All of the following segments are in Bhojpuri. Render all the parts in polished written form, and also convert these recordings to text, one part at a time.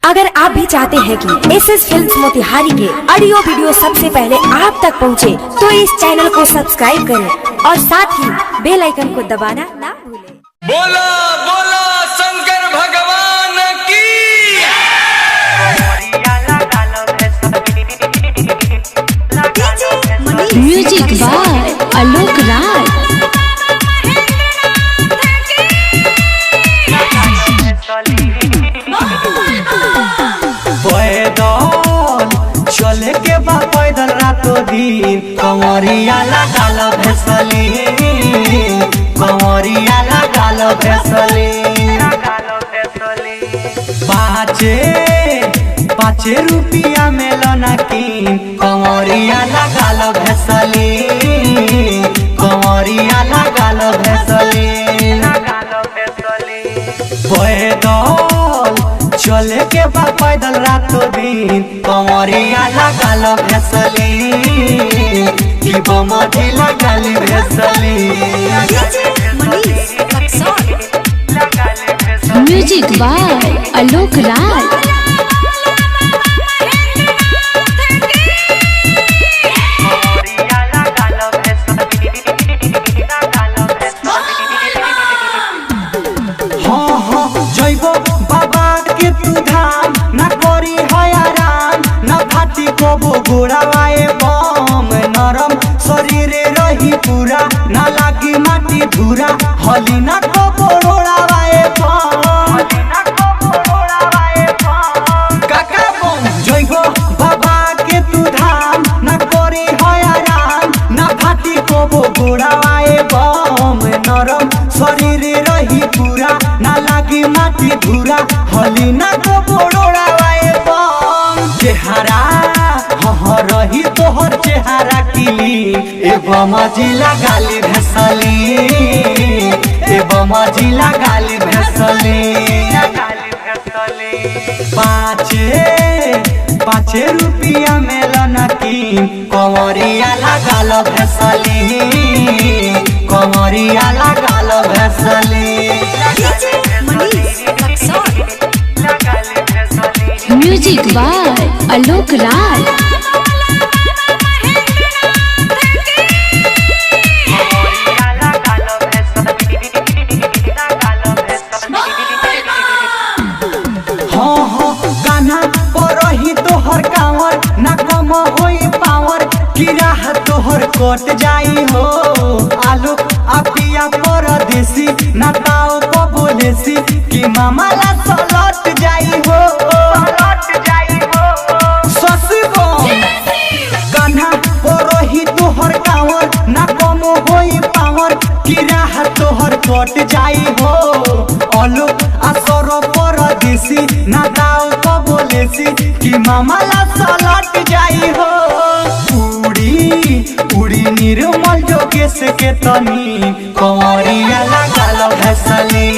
अगर आप भी चाहते हैं कि एसएस फिल्म्स मोतिहारी के ऑडियो वीडियो सबसे पहले आप तक पहुंचे, तो इस चैनल को सब्सक्राइब करें और साथ ही बेल आइकन को दबाना ना भूलें। बोला बोला शंकर भगवान की। Music by Alok Rai. चले के बा पैदल रातों दिन कंवरिया लगाल भेसली, कंवरिया लगाल भेसली। पाँचे रुपया में लना किन कंवरिया लगाल भेसली, कंवरिया लगाल भेसली। पैदल चले के बा पैदल रातों दिन कंवरिया लगाल भेसली, कि बमधी लगाल भेसली। Music by Alok Rai. जइबो बाबा के तू धाम न करी हयाराम, न भाती कबो गोड़ावाए बम। नरम शरीर रही पूरा, न लागी माटी धूरा, हली न कबो रोड़ावाए बम। काका बम जइबो बाबा के तू धाम न करी हयाराम, न भाती कबो गोड़ावाए बम। नरम शरीर रही पूरा, ना लागी माटी धूरा, हली ना को बोड़ावाए बम। चेहरा रही तोहर चेहरा किली, एवं जिला गाली भेसली, एवं जिला गाली भेसली। पाँचे रुपया में लना किन कंवरिया लगाल भेसली, कंवरिया लगाल भेसली। Music by Alok Rai. गाना परही तोहर कांवर ना कम होई पावर, किराह तोहर कट जाई हो। आलू आपिया परदेसी ना ताओ बोलेसी, कि मामाला सलट जाई हो। ससुरो गाना परही तोहर कांवर ना कम होई पावर, किराह तोहर कट जाई हो। आलू असर परदेसी ना ताओ बोलेसी, कि मामाला सलट जाई हो। उड़ी निर्मल जोगेश के तनी कंवरिया लगाल भेसली,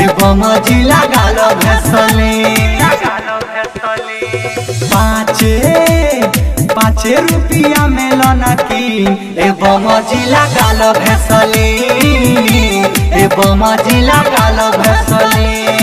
एवं जिला गाल भेसली। पाँचे रुपया में लना किन एवं जिला गाल भेसली, एवं जिला गाल भेसली।